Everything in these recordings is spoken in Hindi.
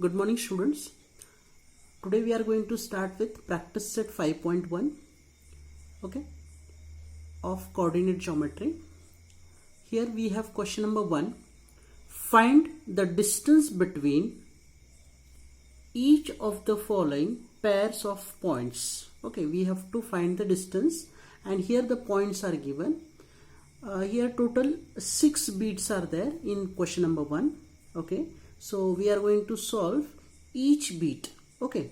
Good morning, students. Today we are going to start with practice set 5.1, okay, of coordinate geometry. Here we have question number 1. Find the distance between each of the following pairs of points. Okay, we have to find the distance, and here the points are given. Here total 6 beats are there in question number 1. Okay, so we are going to solve each beat. Okay,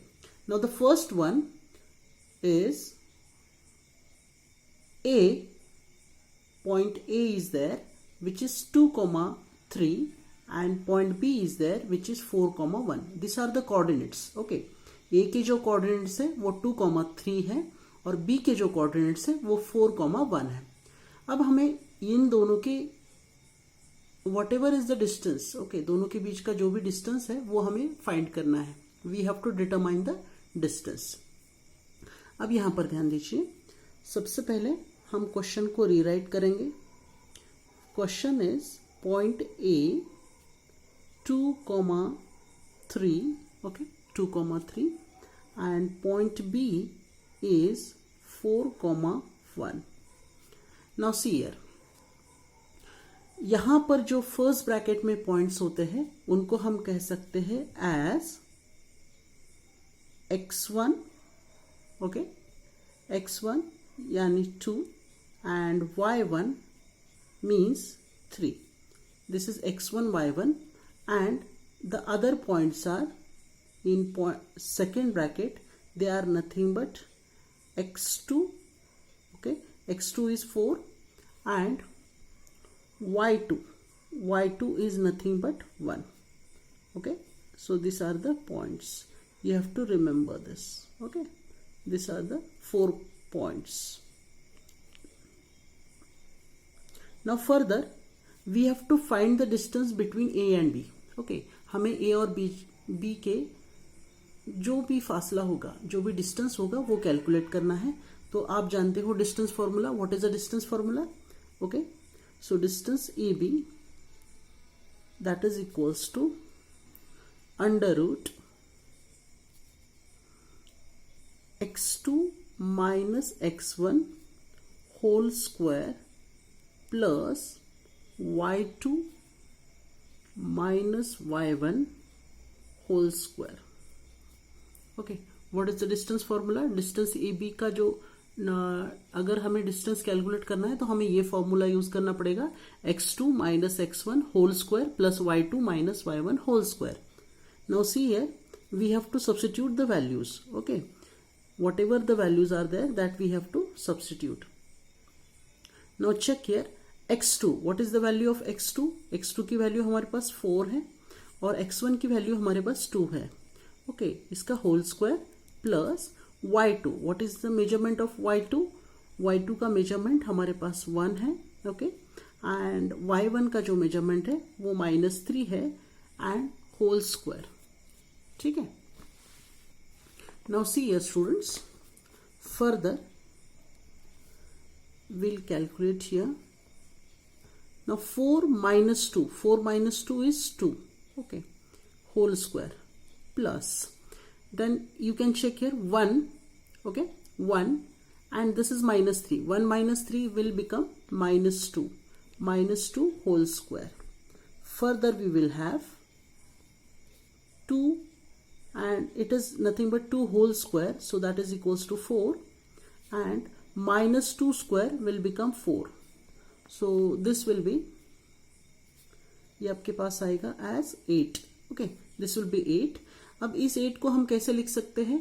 now the first one is A. Point A is there, which is 2, 3, and point B is there, which is 4, 1. These are the coordinates. Okay, A के जो coordinates है वो 2, 3 है और B के जो coordinates है वो 4, 1 है. अब हमें इन दोनों के whatever is the distance, okay, दोनों के बीच का जो भी distance है वो हमें find करना है. We have to determine the distance. अब यहाँ पर ध्यान दीजिए, सबसे पहले हम क्वेश्चन को रीराइट करेंगे. Question is point A 2, 3, okay, 2, 3, and point B is 4, 1. Now see here, यहां पर जो फर्स्ट ब्रैकेट में पॉइंट्स होते हैं उनको हम कह सकते हैं एज x1, ओके, x1 यानी 2 and y1 means 3. This is x1, y1, and the other points are in second bracket. They are nothing but x2, okay, x2 is 4, and y2 is nothing but 1. Okay, so these are the points. You have to remember this. Okay, these are the 4 points. Now further we have to find the distance between A and B. Okay, हमें A और B के जो भी फासला होगा, जो भी डिस्टेंस होगा वो कैलकुलेट करना है. तो आप जानते हो distance formula. What is the distance formula? Okay, so distance AB, that is equals to under root x2 minus x1 whole square plus y2 minus y1 whole square. Okay, what is the distance formula? Distance AB का जो अगर हमें डिस्टेंस कैलकुलेट करना है तो हमें ये फॉर्मूला यूज करना पड़ेगा, x2 minus x1 whole square plus y2 minus y1 whole square. Now see here we have to substitute the values. Okay, whatever the values are there that we have to substitute. Now check here x2. What is the value of x2? x2 की वैल्यू हमारे पास 4 है और x1 की वैल्यू हमारे पास 2 है. ओके, इसका whole square plus y2. What is the measurement of y2? y2 का मेजरमेंट हमारे पास 1 है. ओके, एंड y1 का जो मेजरमेंट है वो -3 है एंड होल स्क्वायर. ठीक है. Now see here students, further we'll calculate here. Now 4 minus 2 is 2. Okay, whole square plus, then you can check here 1, okay, 1, and this is -3. 1 minus 3 will become -2 whole square. Further we will have 2, and it is nothing but 2 whole square, so that is equals to 4, and -2 square will become 4. So this will be, ये आपके पास आएगा as 8. Okay, this will be 8. अब इस 8 को हम कैसे लिख सकते हैं?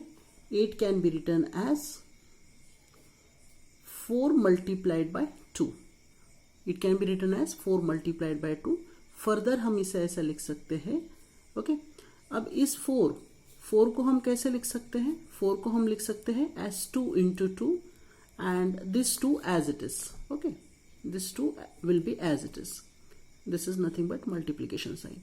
8 can be written as 4 multiplied by 2. It can be written as 4 multiplied by 2. Further हम इसे ऐसा लिख सकते हैं. Okay, अब इस 4 को हम कैसे लिख सकते हैं? 4 को हम लिख सकते हैं as 2 into 2, and this 2 as it is. Okay, this 2 will be as it is. This is nothing but multiplication sign.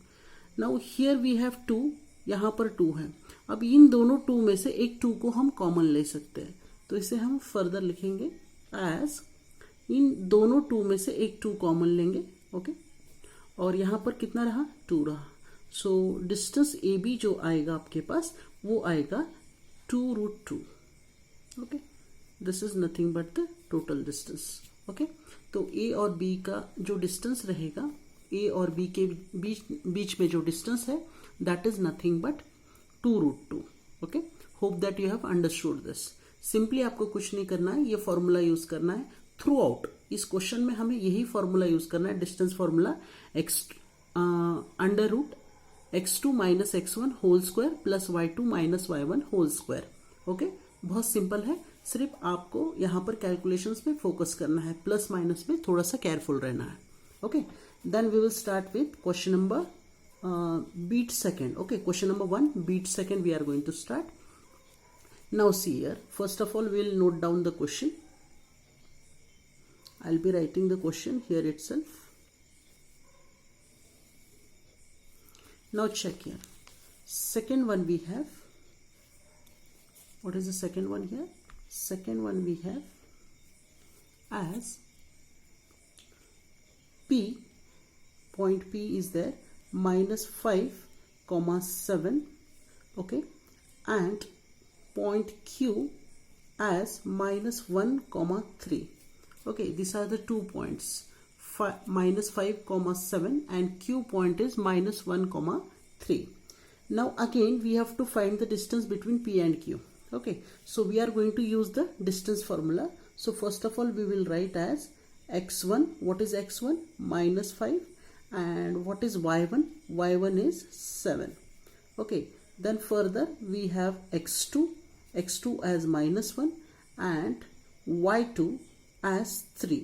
Now here we have 2, यहाँ पर 2 है. अब इन दोनों 2 में से एक 2 को हम कॉमन ले सकते हैं, तो इसे हम फर्दर लिखेंगे as, इन दोनों 2 में से एक 2 कॉमन लेंगे. ओके, और यहाँ पर कितना रहा? 2 रहा. सो डिस्टेंस ए बी जो आएगा आपके पास वो आएगा 2√2. Okay, this is nothing but the total distance. Okay, तो ए और बी का जो डिस्टेंस रहेगा, ए और बी के बीच में जो डिस्टेंस है that is nothing but 2√2. Okay, hope that you have understood this. Simply आपको कुछ नहीं करना है, ये फॉर्मूला यूज करना है थ्रू आउट. इस क्वेश्चन में हमें यही फॉर्मूला यूज करना है, distance formula, under root x2 minus x1 whole square plus y2 minus y1 whole square. Okay, बहुत सिंपल है, सिर्फ आपको यहां पर कैलकुलेशंस में फोकस करना है, प्लस माइनस में थोड़ा सा केयरफुल रहना है. Okay, then we will start with question number beat second. Okay, question number 1, beat second we are going to start. Now see here, first of all we will note down the question. I'll be writing the question here itself. Now check here, second one we have, what is the second one here? Second one we have as P, point P is there, -5,7. Okay, and point Q as -1,3. Okay, these are the 2 points, -5,7 and Q point is -1,3. Now again we have to find the distance between P and Q. Okay, so we are going to use the distance formula. So first of all we will write as x1. What is x1? -5. And what is y1? Y1 is 7. Okay, then further we have x2 as -1 and y2 as 3.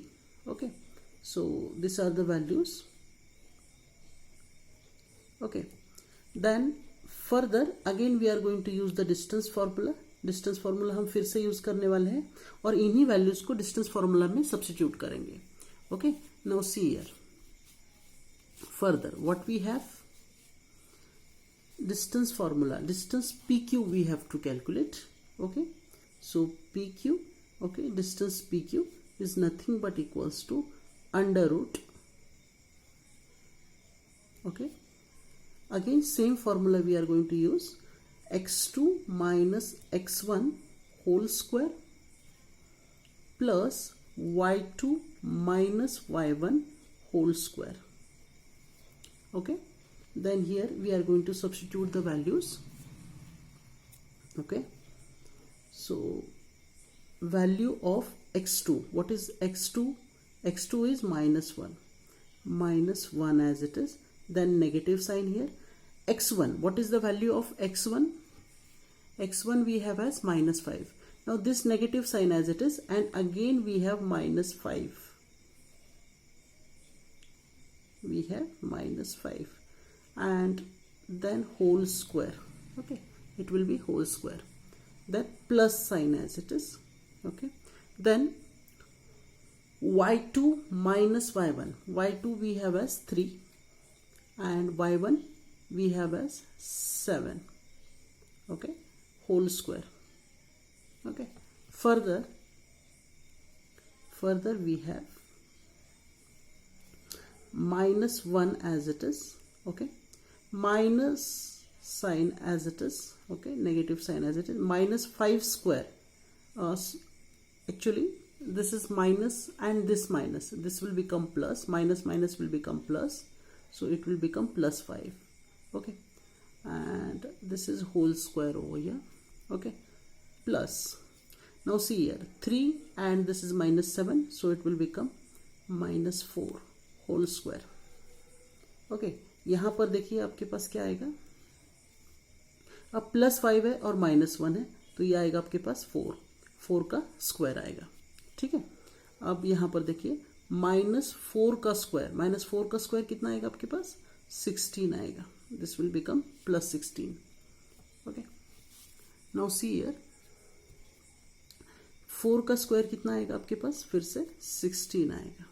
Okay, so these are the values. Okay, then further again we are going to use the distance formula. Distance formula हम फिर से यूज करने वाले हैं और इन्हीं वैल्यूज को डिस्टेंस फार्मूला में सब्स्टिट्यूट करेंगे. Okay, now see here, further what we have, distance formula, distance PQ we have to calculate. Okay, so PQ, okay, distance PQ is nothing but equals to under root. Okay, again same formula we are going to use, x2 minus x1 whole square plus y2 minus y1 whole square. Okay, then here we are going to substitute the values. Okay, so value of x2, what is x2? x2 is -1 as it is, then negative sign here. x1, what is the value of x1? x1 we have as -5. Now this negative sign as it is, and again we have -5. We have -5 and then whole square. Okay, it will be whole square, then plus sign as it is. Okay, then y2 minus y1, y2 we have as 3 and y1 we have as 7. Okay, whole square. Okay, further we have -1 as it is. Okay, minus sign as it is. Okay, negative sign as it is, -5 square. Actually this is minus and this minus, this will become plus, minus will become plus, so it will become +5. Okay, and this is whole square over here. Okay, plus, now see here, 3 and this is -7, so it will become -4 whole square. Okay, यहां पर देखिए आपके पास क्या आएगा, अब +5 है और -1 है तो ये आएगा आपके पास 4 का स्क्वायर आएगा. ठीक है, अब यहां पर देखिए -4 का स्क्वायर कितना आएगा आपके पास, 16 आएगा. This will become +16. Okay, now see here, 4 का स्क्वायर कितना आएगा आपके पास, फिर से 16 आएगा.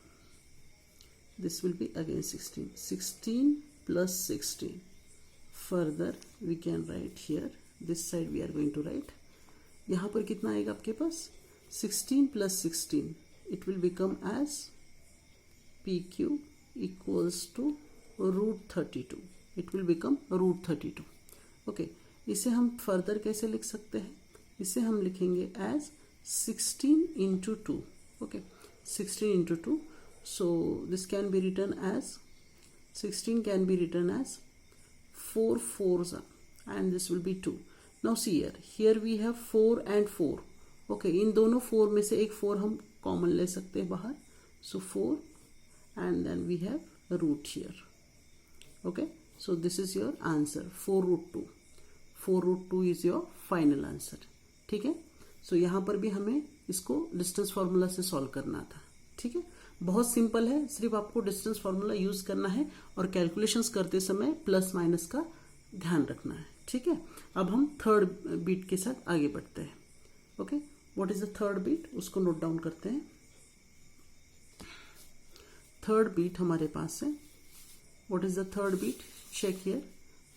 This will be again 16 plus 16. Further we can write here, this side we are going to write, यहाँ पर कितना आएगा आपके पास, 16 plus 16, it will become as PQ equals to √32. It will become √32. Okay, इसे हम फर्दर कैसे लिख सकते हैं? इसे हम लिखेंगे as 16 into 2. Okay, 16 into 2. So this can be written as 16 can be written as 4 fours and this will be 2. Now see here we have 4 and 4. Okay, इन दोनों 4 में से एक 4 हम कॉमन ले सकते हैं बाहर. So 4 and then we have root here. Okay, so this is your answer 4√2. 4√2 is your final answer. ठीक है, सो यहाँ पर भी हमें इसको डिस्टेंस फार्मूला से सॉल्व करना था. ठीक है, बहुत सिंपल है, सिर्फ आपको डिस्टेंस फार्मूला यूज करना है और कैलकुलेशंस करते समय प्लस माइनस का ध्यान रखना है. ठीक है, अब हम थर्ड बीट के साथ आगे बढ़ते हैं. Okay, what is the third beat, उसको नोट डाउन करते हैं. थर्ड बीट हमारे पास है. What is the third beat, check here,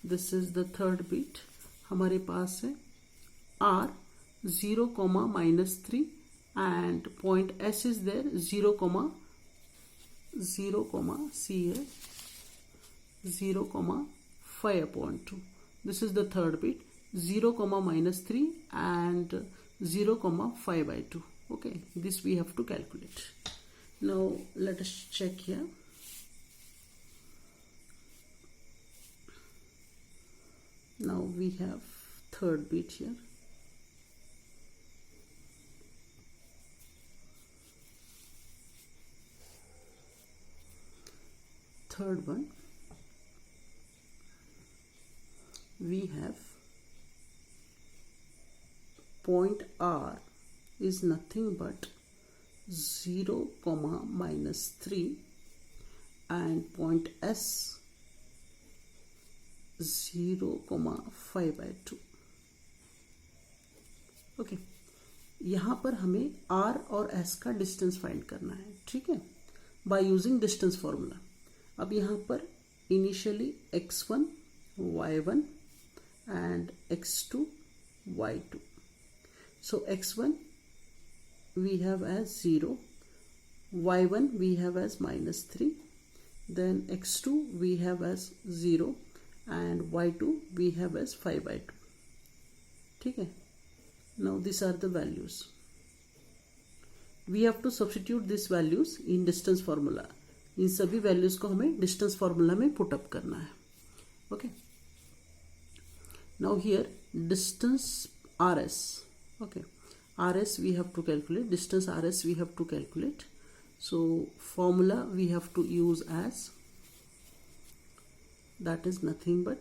this is the third beat. हमारे पास है r 0, -3 and point S is there 0, see here 0,5/2. This is the third bit 0, -3 and 0,5/2. Okay, this we have to calculate. Now let us check here. Now we have third bit here. Third one, we have point R is nothing but 0, -3 and point S 0,5/2. Okay, यहाँ पर हमें R और S का डिस्टेंस फाइंड करना है. ठीक है, बाय यूजिंग डिस्टेंस फॉर्मूला. अब यहाँ पर initially x1, y1 and x2, y2. So x1 we have as 0, y1 we have as -3, then x2 we have as 0 and y2 we have as 5/2. ठीक है, now these are the values. We have to substitute these values in distance formula. इन सभी वैल्यूज को हमें डिस्टेंस फॉर्मूला में पुट अप करना है. Okay, now here distance RS. Okay, RS we have to calculate, distance RS we have to calculate. So formula we have to use as, that is nothing but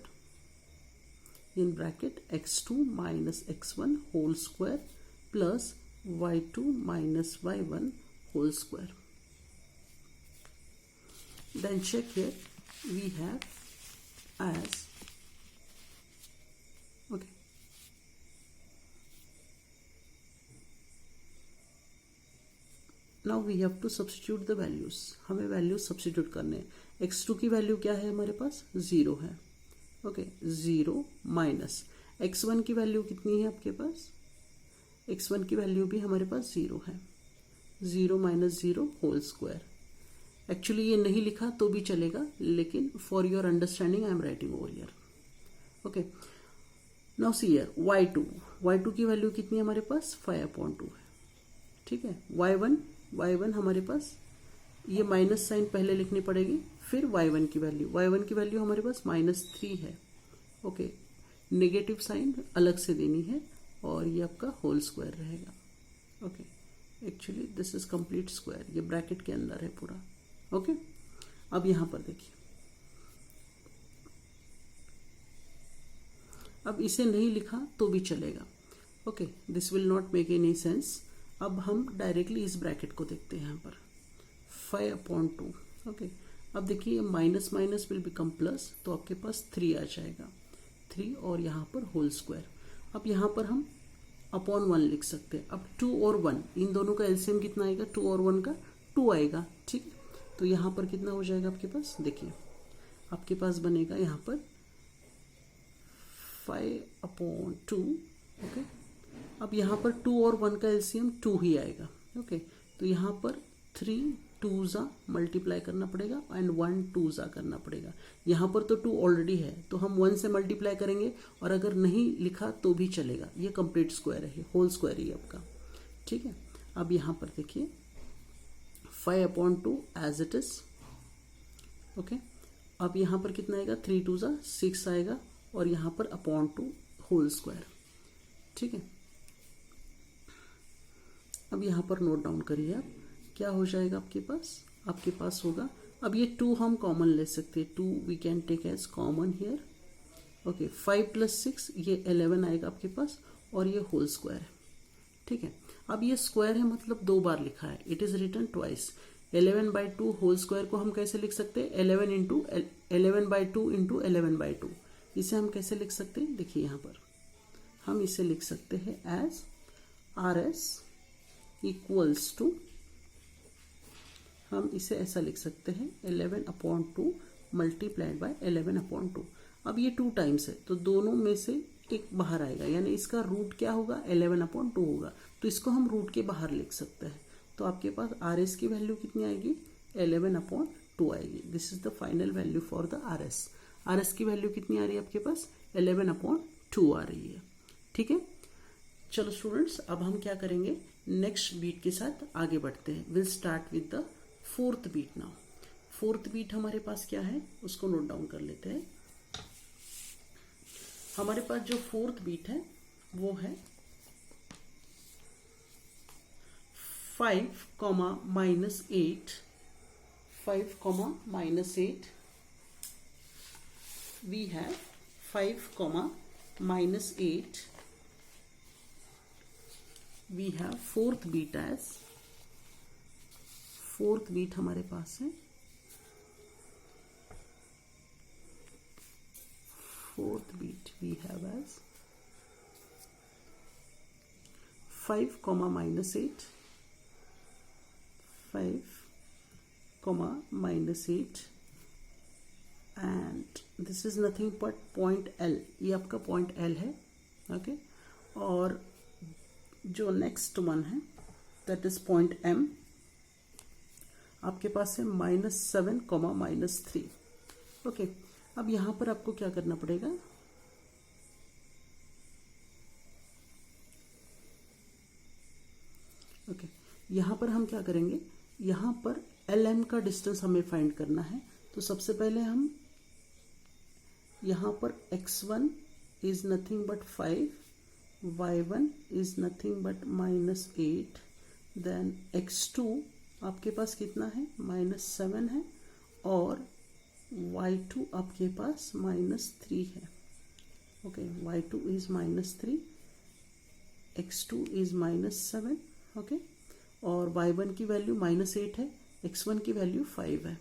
in bracket x2 minus x1 whole square plus y2 minus y1 whole square. Then check here, we have as, okay, now we have to substitute the values. हमें values substitute करने हैं. x2 की वैल्यू क्या है हमारे पास, 0 है. ओके, 0 माइनस x1 की वैल्यू कितनी है आपके पास, x1 की वैल्यू भी हमारे पास 0 है. 0 माइनस 0 होल स्क्वायर. एक्चुअली ये नहीं लिखा तो भी चलेगा, लेकिन for your understanding I am writing over here. Okay, now see here y2 की वैल्यू कितनी है हमारे पास, 5/2 है. ठीक है, y1 हमारे पास, ये माइनस साइन पहले लिखनी पड़ेगी, फिर y1 की वैल्यू हमारे पास -3 है. ओके, नेगेटिव साइन अलग से देनी है और ये आपका होल स्क्वायर रहेगा. Okay, actually this is complete square, ये ब्रैकेट के अंदर है पूरा. ओके, अब यहां पर देखिए, अब इसे नहीं लिखा तो भी चलेगा. Okay, this will not make any sense. अब हम डायरेक्टली इस ब्रैकेट को देखते हैं. यहाँ पर 5/2. ओके, अब देखिए minus minus will become plus, तो आपके पास 3 आ जाएगा. 3 और यहाँ पर होल स्क्वायर. अब यहाँ पर हम अपॉन 1 लिख सकते हैं. अब 2 और 1 इन दोनों का एलसीएम कितना आएगा, 2 और 1 का 2 आएगा. ठीक, तो यहाँ पर कितना हो जाएगा आपके पास, देखिए आपके पास बनेगा यहाँ पर 5/2. ओके, अब यहाँ पर 2 और 1 का एलसीएम 2 ही आएगा. ओके, तो यहाँ पर 3 टू ज़ा मल्टीप्लाई करना पड़ेगा एंड 1 टू ज़ा करना पड़ेगा। यहाँ पर तो 2 ऑलरेडी है तो हम 1 से मल्टीप्लाई करेंगे, और अगर नहीं लिखा तो भी चलेगा। ये कंप्लीट स्क्वायर है, होल स्क्वायर ही आपका। ठीक है, अब यहाँ पर देखिए 5/2 एज इट इज। ओके, अब यहाँ पर कितना आएगा, 3 टू ज़ा 6 आएगा, और यहाँ पर अपॉन 2 होल स्क्वायर। ठीक है, अब यहाँ पर नोट डाउन करिए आप, क्या हो जाएगा आपके पास होगा, अब ये 2 हम कॉमन ले सकते हैं, 2 we can take as common here. Okay, 5 + 6 ये 11 आएगा आपके पास, और ये होल स्क्वायर है। ठीक है, अब ये स्क्वायर है मतलब 2 बार लिखा है, it is written twice. 11/2 whole square को हम कैसे लिख सकते हैं, 11/2 इंटू 11/2। इसे हम कैसे लिख सकते हैं, देखिए यहाँ पर हम इसे लिख सकते हैं एज RS इक्वल्स टू, हम इसे ऐसा लिख सकते हैं 11/2 मल्टीप्लाइड बाय 11/2। अब ये 2 टाइम्स है तो दोनों में से एक बाहर आएगा, यानी इसका रूट क्या होगा, 11/2 होगा, तो इसको हम रूट के बाहर लिख सकते हैं। तो आपके पास RS की वैल्यू कितनी आएगी, 11/2 आएगी। This is the final value for the RS। RS की वैल्यू कितनी आ रही है आपके पास, 11/2 आ रही है। ठीक है, चलो स्टूडेंट्स, अब हम क्या करेंगे, नेक्स्ट बीट के साथ आगे बढ़ते हैं। Will start with the 4th beat now. 4th beat हमारे पास क्या है, उसको नोट डाउन कर लेते हैं। हमारे पास जो 4th बीट है वो है 5, -8, 5, -8। we have 5, -8। we have 4th beat as 4th beat हमारे पास है 4th beat we have as 5, -8, 5, -8, and this is nothing but point L। ये आपका point L है। ओके, और जो नेक्स्ट वन है दैट इज पॉइंट M, आपके पास है -7, -3। ओके, अब यहां पर आपको क्या करना पड़ेगा, ओके, यहां पर हम क्या करेंगे, यहां पर LM का डिस्टेंस हमें फाइंड करना है। तो सबसे पहले हम यहां पर x1 is nothing but 5, y1 is nothing but -8, then x2 आपके पास कितना है, -7 है, और y2 आपके पास -3 है। Okay, y2 is -3, x2 is -7। Okay, और y1 की वैल्यू -8 है, x1 की वैल्यू 5 है।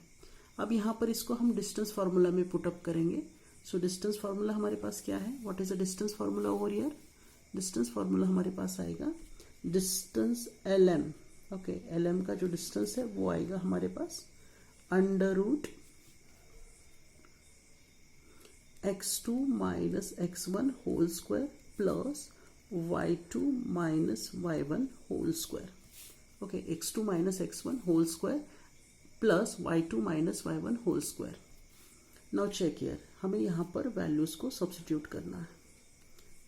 अब यहाँ पर इसको हम डिस्टेंस फार्मूला में पुटअप करेंगे। सो डिस्टेंस फार्मूला हमारे पास क्या है, what is the distance formula over here, distance formula हमारे पास आएगा डिस्टेंस LM। ओके, LM का जो डिस्टेंस है वो आएगा हमारे पास √ x2 - x1 whole square plus y2 - y1 whole square. Okay, x2 - x1 whole square plus y2 - y1 whole square. Now check here, हमें यहाँ पर वैल्यूज को सब्स्टिट्यूट करना है।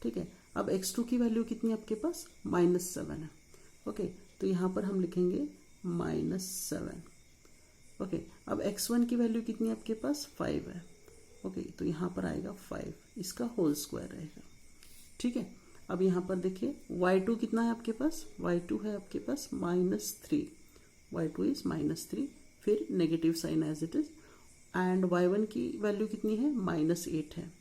ठीक है, अब x2 की वैल्यू कितनी है आपके पास, -7 है। ओके, तो यहाँ पर हम लिखेंगे -7। ओके, अब x1 की वैल्यू कितनी है आपके पास, 5 है। ओके, तो यहाँ पर आएगा 5, इसका होल स्क्वायर रहेगा। ठीक है, अब यहाँ पर देखिए y2 कितना है आपके पास, y2 है आपके पास -3, y2 इज -3, फिर negative sign as it is, and y1 की वैल्यू कितनी है, -8 है,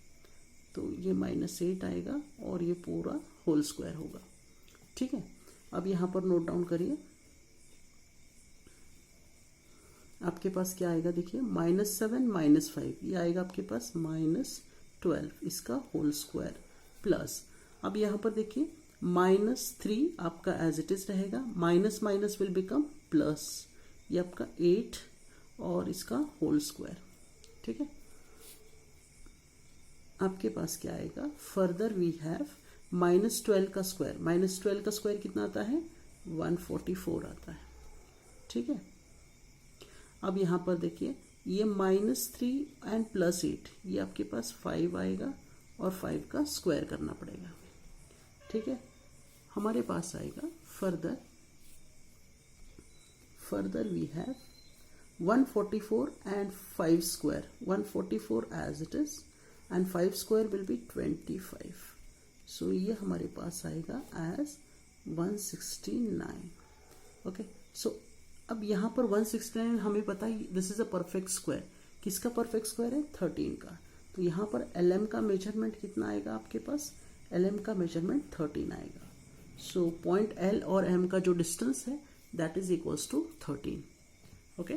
तो ये -8 आएगा और ये पूरा होल स्क्वायर होगा। ठीक है, अब यहाँ पर नोट डाउन करिए, आपके पास क्या आएगा, देखिए -7 - 5 ये आएगा आपके पास -12, इसका होल स्क्वायर प्लस, अब यहाँ पर देखिए -3 आपका एज इट इज रहेगा, minus minus will become plus, ये आपका 8 और इसका होल स्क्वायर। ठीक है, आपके पास क्या आएगा, फर्दर वी हैव -12 का स्क्वायर, -12 का स्क्वायर कितना आता है, 144 आता है। ठीक है, अब यहाँ पर देखिए ये -3 एंड +8 ये आपके पास 5 आएगा और 5 का स्क्वायर करना पड़ेगा। ठीक है, हमारे पास आएगा further we have 144 and 5 square, 144 as it is and 5 square will be 25, so ये हमारे पास आएगा as 169। ओके, सो अब यहाँ पर 169 हमें पता है this is a perfect square. किसका परफेक्ट स्क्वायर है? 13 का। तो यहाँ पर LM का मेजरमेंट कितना आएगा आपके पास? LM का मेजरमेंट 13 आएगा। सो पॉइंट L और M का जो डिस्टेंस है that is equals to 13। Okay,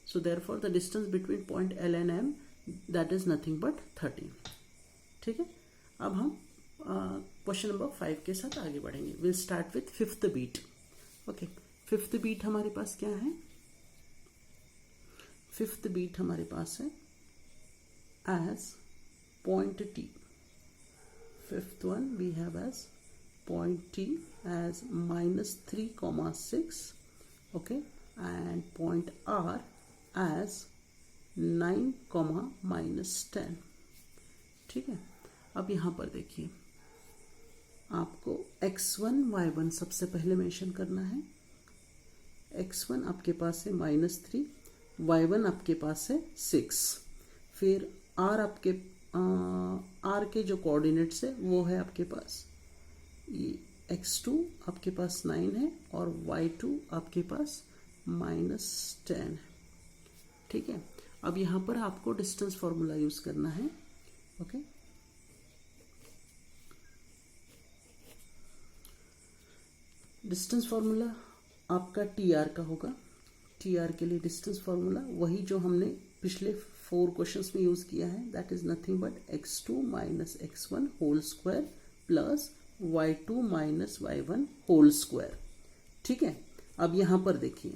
so therefore the distance between point L and M that is nothing but 13। ठीक है, अब हम क्वेश्चन नंबर 5 के साथ आगे बढ़ेंगे। Will start with fifth beat. Okay, fifth beat हमारे पास क्या है? फिफ्थ बीट हमारे पास है as point T। Fifth one we have as point T as -3,6, okay, and point R as 9,-10। ठीक है, अब यहाँ पर देखिए आपको x1 y1 सबसे पहले मेंशन करना है। x1 आपके पास है -3, y1 आपके पास है 6, फिर r आपके r के जो कोऑर्डिनेट्स है वो है आपके पास ये x2 आपके पास 9 है और y2 आपके पास -10 है। ठीक है, अब यहाँ पर आपको डिस्टेंस फॉर्मूला यूज करना है। ओके, डिस्टेंस फॉर्मूला आपका TR का होगा। TR के लिए डिस्टेंस फॉर्मूला वही जो हमने पिछले 4 क्वेश्चंस में यूज किया है, that is nothing but x2 - x1 whole square plus y2 - y1 whole square. ठीक है, अब यहां पर देखिए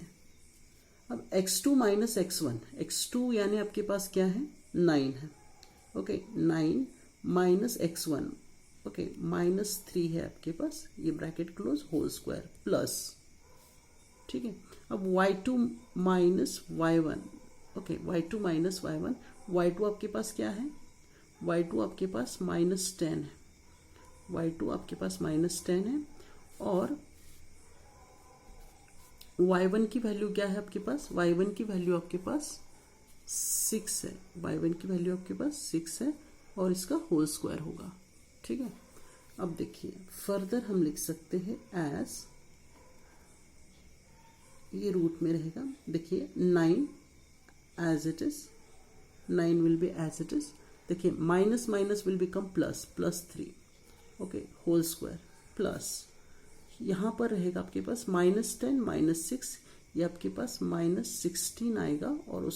अब x2 - x1, x2 यानी आपके पास क्या है? 9 है। ओके, 9 माइनस x1, ओके, -3 है आपके पास, ये bracket close, whole square plus. ठीक है, अब y2 - y1, okay, y2 - y1, y2 आपके पास क्या है? y2 आपके पास -10 है, y2 आपके पास -10 है और y1 की वैल्यू क्या है आपके पास? y1 की वैल्यू आपके पास 6 है, y1 की वैल्यू आपके पास 6 है और इसका होल स्क्वायर होगा। ठीक है, अब देखिए फर्दर हम लिख सकते हैं एज, ये रूट में रहेगा, देखिए 9 as it is, 9 will be as it is. देखिए minus minus will become plus, +3, okay, whole square plus, यहाँ पर रहेगा आपके पास -10 - 6, ये आपके पास -16 आएगा और उस